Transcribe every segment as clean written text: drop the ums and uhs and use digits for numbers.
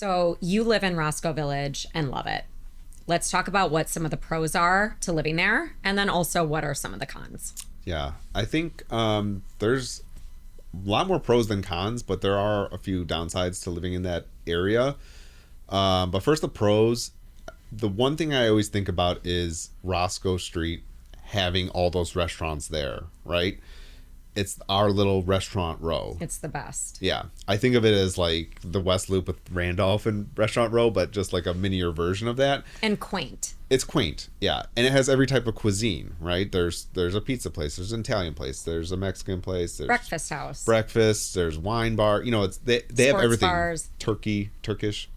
So you live in Roscoe Village and love it. Let's talk about what some of the pros are to living there, and then also what are some of the cons. Yeah, I think there's a lot more pros than cons, but there are a few downsides to living in that area. But first, the pros. The one thing I always think about is Roscoe Street having all those restaurants there, right? It's our little restaurant row. It's the best. Yeah, I think of it as like the West Loop with Randolph and Restaurant Row, but just like a minier version of that. And quaint. It's quaint, yeah, and it has every type of cuisine, right? There's a pizza place, there's an Italian place, there's a Mexican place, there's Breakfast house, there's wine bar. You know, it's they have sports everything. bars. Turkish,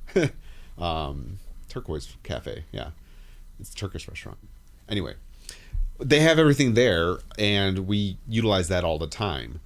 Turquoise Cafe, yeah, it's a Turkish restaurant. Anyway, they have everything there, and we utilize that all the time.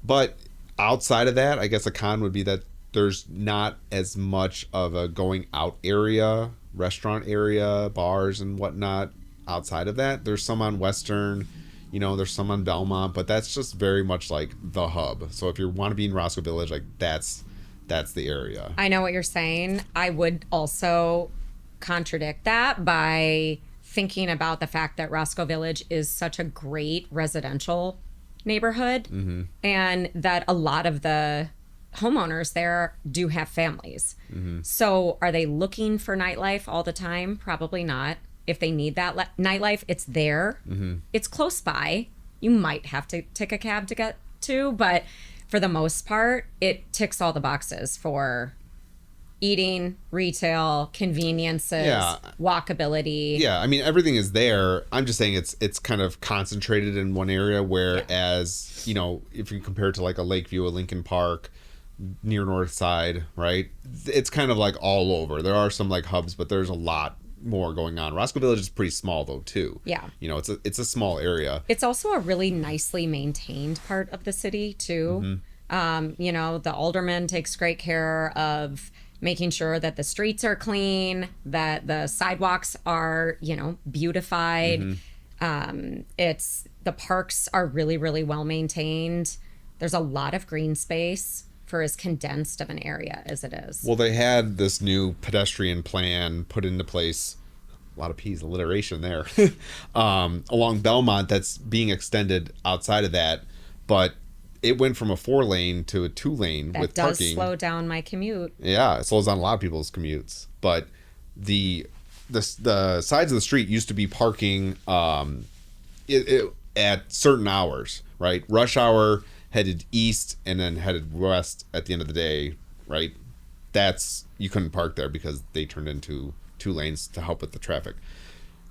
But outside of that, I guess a con would be that there's not as much of a going out area, restaurant area, bars and whatnot outside of that. There's some on Western, there's some on Belmont, but that's just very much like the hub. So if you want to be in Roscoe Village, like that's the area. I know what you're saying. I would also contradict that by thinking about the fact that Roscoe Village is such a great residential neighborhood, and that a lot of the homeowners there do have families. So are they looking for nightlife all the time? Probably not. If they need that nightlife, it's there. It's close by. You might have to take a cab to get to, but for the most part, it ticks all the boxes for eating, retail, conveniences, walkability. Yeah, I mean everything is there. I'm just saying it's kind of concentrated in one area, whereas if you compare it to like a Lakeview, a Lincoln Park, near North Side, right? It's kind of like all over. There are some like hubs, but there's a lot more going on. Roscoe Village is pretty small though too. Yeah. It's a small area. It's also a really nicely maintained part of the city too. The alderman takes great care of making sure that the streets are clean, that the sidewalks are, beautified. It's the parks are really, really well maintained. There's a lot of green space for as condensed of an area as it is. Well, they had this new pedestrian plan put into place. A lot of P's, alliteration there. Along Belmont that's being extended outside of that, but it went from a 4-lane to a 2-lane with parking. That does slow down my commute. Yeah, it slows down a lot of people's commutes. But the sides of the street used to be parking at certain hours, right? Rush hour headed east and then headed west at the end of the day, right? You couldn't park there because they turned into 2 lanes to help with the traffic.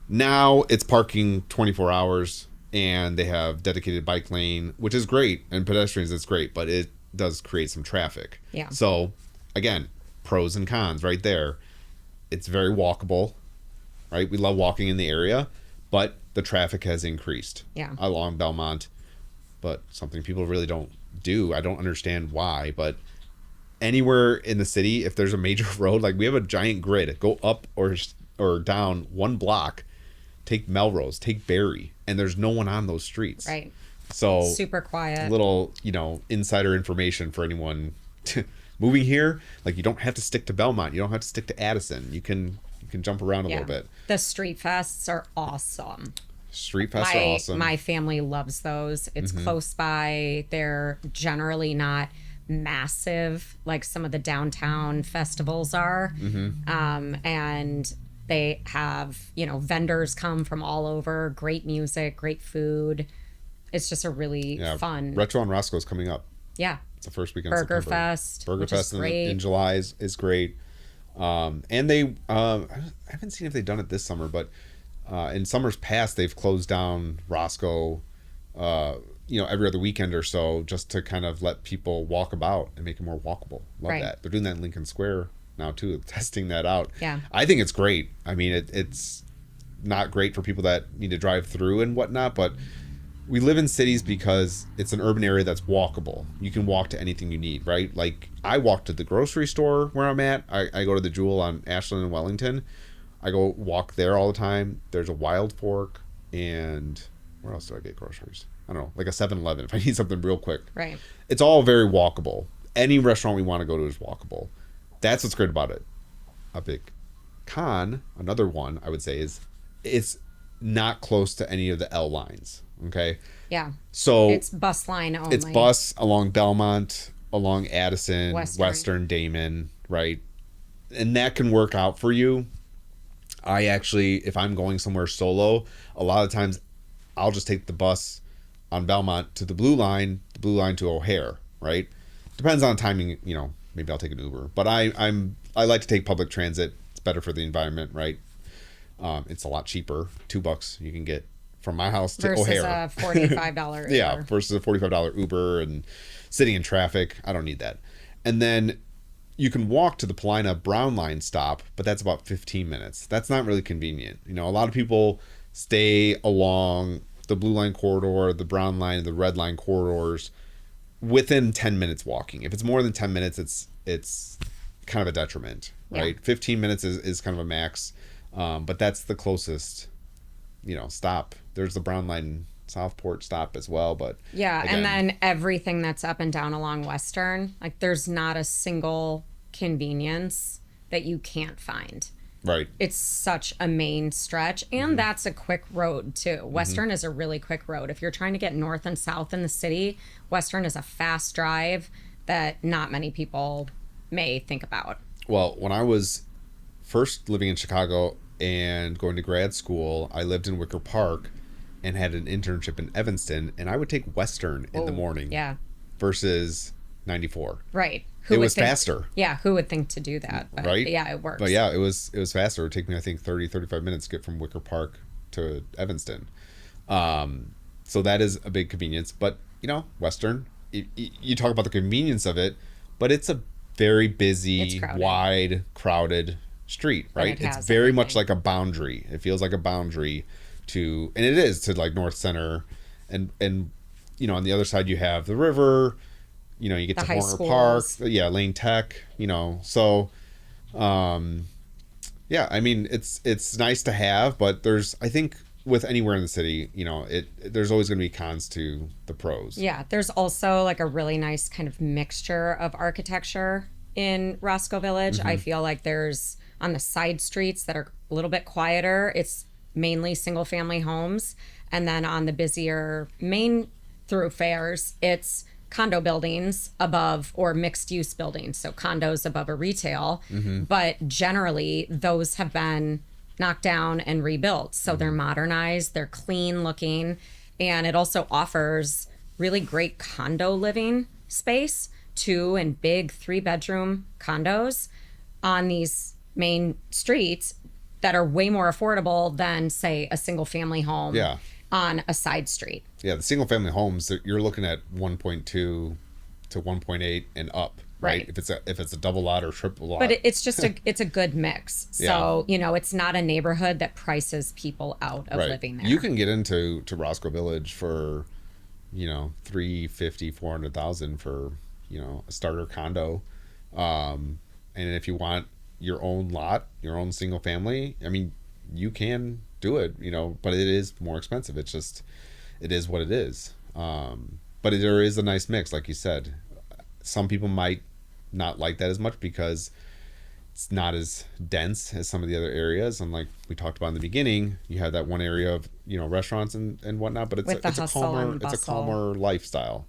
Now it's parking 24 hours. And they have dedicated bike lane, which is great, and pedestrians, it's great, but it does create some traffic. Yeah. So, again, pros and cons right there. It's very walkable, right? We love walking in the area, but the traffic has increased along Belmont. But something people really don't do. I don't understand why, but anywhere in the city, if there's a major road, like we have a giant grid, go up or down 1 block. Take Melrose, take Barry, and there's no one on those streets. Right. So super quiet. Little, insider information for anyone moving here. Like you don't have to stick to Belmont. You don't have to stick to Addison. You can jump around a little bit. The street fests are awesome. Street fests are awesome. My family loves those. It's close by. They're generally not massive like some of the downtown festivals are. And they have, vendors come from all over, great music, great food. It's just a really fun. Retro on Roscoe is coming up. Yeah. It's the first weekend Burger of September. Fest. Burger Fest in July is great. And they, I haven't seen if they've done it this summer, but in summers past, they've closed down Roscoe, every other weekend or so just to kind of let people walk about and make it more walkable. Love that. They're doing that in Lincoln Square now too, testing that out. Yeah. I think it's great. I mean, it's not great for people that need to drive through and whatnot, but we live in cities because it's an urban area that's walkable. You can walk to anything you need, right? Like I walk to the grocery store where I'm at. I go to the Jewel on Ashland and Wellington. I go walk there all the time. There's a Wild Fork, and where else do I get groceries? I don't know, like a 7-Eleven if I need something real quick. Right. It's all very walkable. Any restaurant we want to go to is walkable. That's what's great about it. A big con, another one I would say, is it's not close to any of the L lines. Okay. Yeah. So it's bus line only. It's bus along Belmont, along Addison, Western Damon, right? And that can work out for you. I actually, if I'm going somewhere solo, a lot of times I'll just take the bus on Belmont to the Blue Line to O'Hare, right? Depends on timing, you know, maybe I'll take an Uber. But I like to take public transit. It's better for the environment, right? It's a lot cheaper. $2 you can get from my house to versus O'Hare. a $45 Uber. Yeah, versus a $45 Uber and sitting in traffic. I don't need that. And then you can walk to the Paulina Brown Line stop, but that's about 15 minutes. That's not really convenient. You know, a lot of people stay along the Blue Line corridor, the Brown Line, the Red Line corridors within 10 minutes walking. If it's more than 10 minutes, it's kind of a detriment, right? Yeah. 15 minutes is kind of a max, but that's the closest, you know, stop. There's the Brown Line Southport stop as well, but yeah, again, and then everything that's up and down along Western, like there's not a single convenience that you can't find. Right. It's such a main stretch, and that's a quick road too. Western is a really quick road. If you're trying to get north and south in the city, Western is a fast drive that not many people may think about. Well, when I was first living in Chicago and going to grad school, I lived in Wicker Park and had an internship in Evanston, and I would take Western in the morning. Yeah. Versus 94. Right. It was faster. Yeah, who would think to do that? But right? Yeah, it works. But yeah, it was faster. It would take me, I think, 35 minutes to get from Wicker Park to Evanston. So that is a big convenience. But, you know, Western, you talk about the convenience of it, but it's a very busy, wide, crowded street, right? It's very much like a boundary. It feels like a boundary to, and it is to like North Center. And you know, on the other side you have the river. You know, you get to Horner Park, Lane Tech, you know. So, yeah, I mean, it's nice to have, but I think with anywhere in the city, you know, there's always going to be cons to the pros. Yeah, there's also like a really nice kind of mixture of architecture in Roscoe Village. I feel like there's on the side streets that are a little bit quieter, it's mainly single family homes, and then on the busier main thoroughfares, it's condo buildings above or mixed use buildings, so condos above a retail, but generally those have been knocked down and rebuilt, so they're modernized, they're clean looking, and it also offers really great condo living space, 2 and big 3-bedroom condos on these main streets that are way more affordable than, say, a single family home on a side street. Yeah, the single family homes, you're looking at 1.2 to 1.8 and up, right? If it's a double lot or triple lot. But it's just it's a good mix. So, you know, it's not a neighborhood that prices people out of living there. You can get into Roscoe Village for, you know, $350,000-$400,000 for, you know, a starter condo. And if you want your own lot, your own single family, I mean, you can do it, you know, but it is more expensive. It's just, it is what it is. But there is a nice mix, like you said. Some people might not like that as much because it's not as dense as some of the other areas. And like we talked about in the beginning, you have that one area of, you know, restaurants and whatnot, but it's a calmer lifestyle.